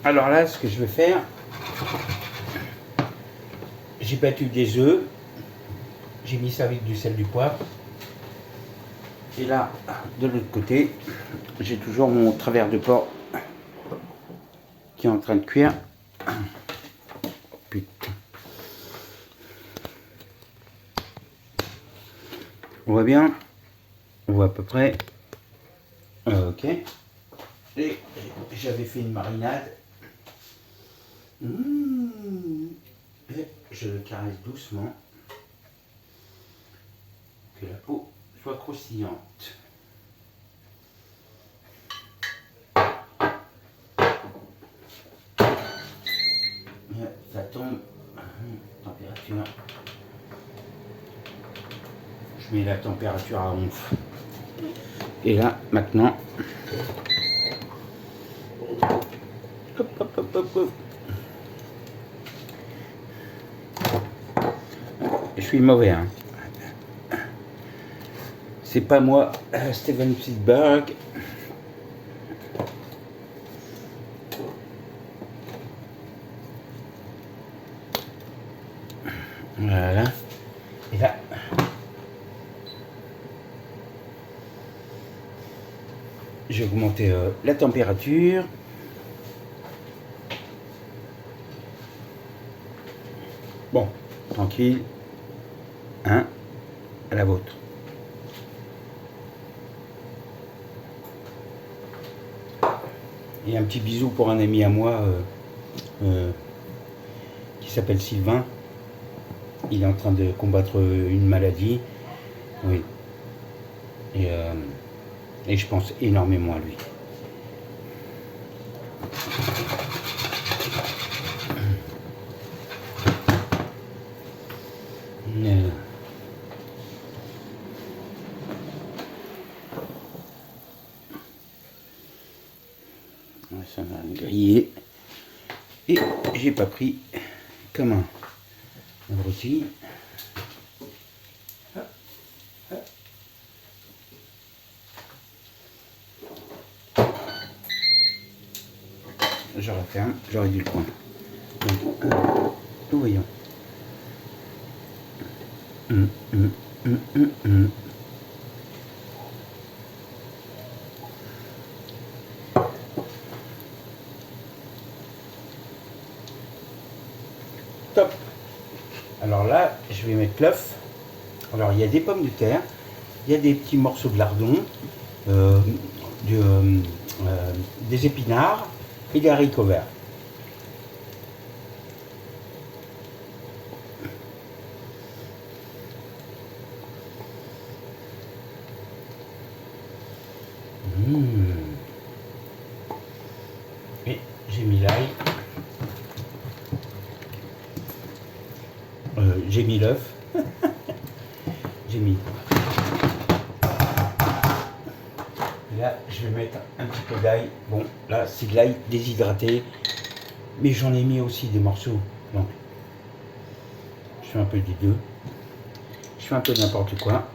Alors là, ce que je vais faire, j'ai battu des œufs, j'ai mis ça avec du sel, du poivre. Et là, de l'autre côté, j'ai toujours mon travers de porc qui est en train de cuire. Putain. On voit bien, on voit à peu près. Ok. Et j'avais fait une marinade. Et je le caresse doucement. Que la peau soit croustillante. Ça tombe. Température. Je mets la température à 11. Et là, maintenant. Hop, hop, hop, hop, hop. Je suis mauvais, hein. C'est pas moi, Steven Spielberg. Voilà. Et là, j'ai augmenté la température. Bon, tranquille. Hein, à la vôtre. Et un petit bisou pour un ami à moi qui s'appelle Sylvain. Il est en train de combattre une maladie. Oui. Et je pense énormément à lui. Ça va griller. Et j'ai pas pris comme un abruti. Je referme, j'aurais dû le prendre. Donc, nous voyons. Top. Alors là, je vais mettre l'œuf. Alors il y a des pommes de terre, il y a des petits morceaux de lardon, des épinards et des haricots verts. Et j'ai mis l'ail. J'ai mis l'œuf. J'ai mis. Et là, je vais mettre un petit peu d'ail. Bon, là, c'est de l'ail déshydraté. Mais j'en ai mis aussi des morceaux. Donc, je fais un peu des deux. Je fais un peu n'importe quoi.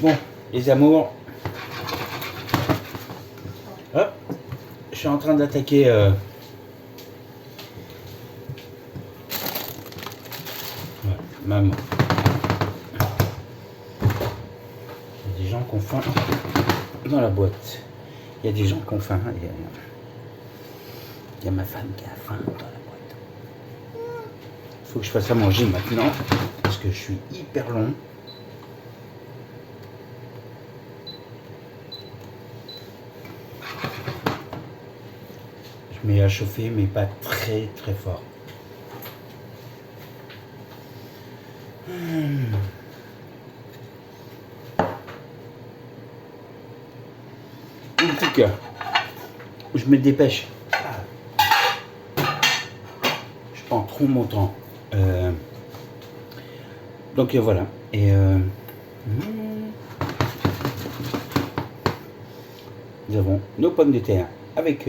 Bon, les amours. Hop. Je suis en train d'attaquer... Maman. Il y a des gens qui ont faim dans la boîte. Il y a des gens qui ont faim. Il y a ma femme qui a faim dans la boîte. Il faut que je fasse à manger maintenant parce que je suis hyper long. Je mets à chauffer mais pas très très fort. En tout cas, je me dépêche. Je prends trop mon temps. Donc voilà. Et nous avons nos pommes de terre avec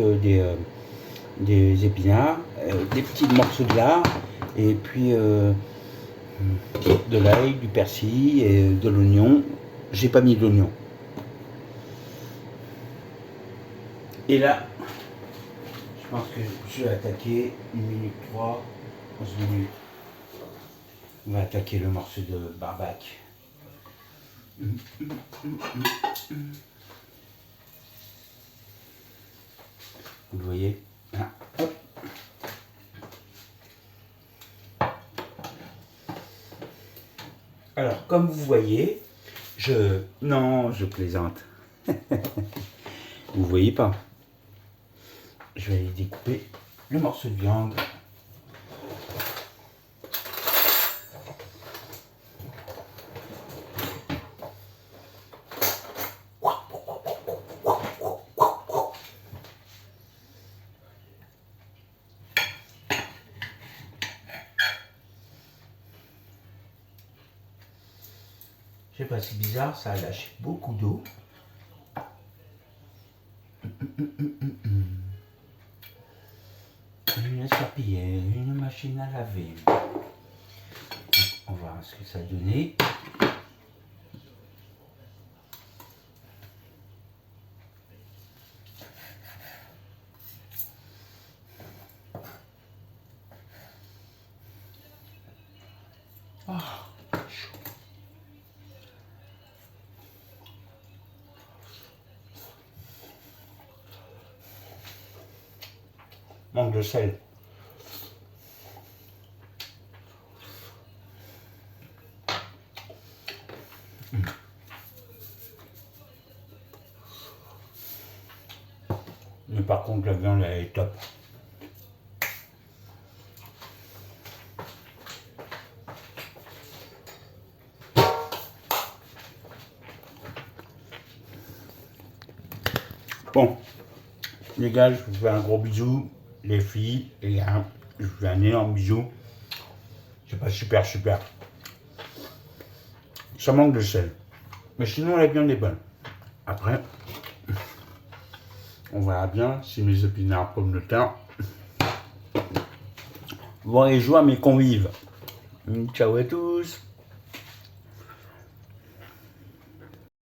des épinards, des petits morceaux de lard et puis de l'ail, du persil et de l'oignon. J'ai pas mis d'oignon. Et là, je pense que je vais attaquer 1 minute 3, 11 minutes. On va attaquer le morceau de barbac. Vous le voyez là, hop. Alors, comme vous voyez, non, je plaisante. Vous voyez pas. Je vais aller découper le morceau de viande. Je sais pas, c'est bizarre, ça lâche beaucoup d'eau. Une serpillière, une machine à laver. On va voir ce que ça a donné. Oh, chaud. Manque de sel. Mais par contre, la viande, elle est top. Bon, les gars, je vous fais un gros bisou. Les filles, les gars, je vous fais un énorme bisou. C'est pas super. Ça manque de sel. Mais sinon, la viande est bonne. Après, on verra bien si mes épinards pommes de terre vont aller jouer à mes convives. Ciao à tous.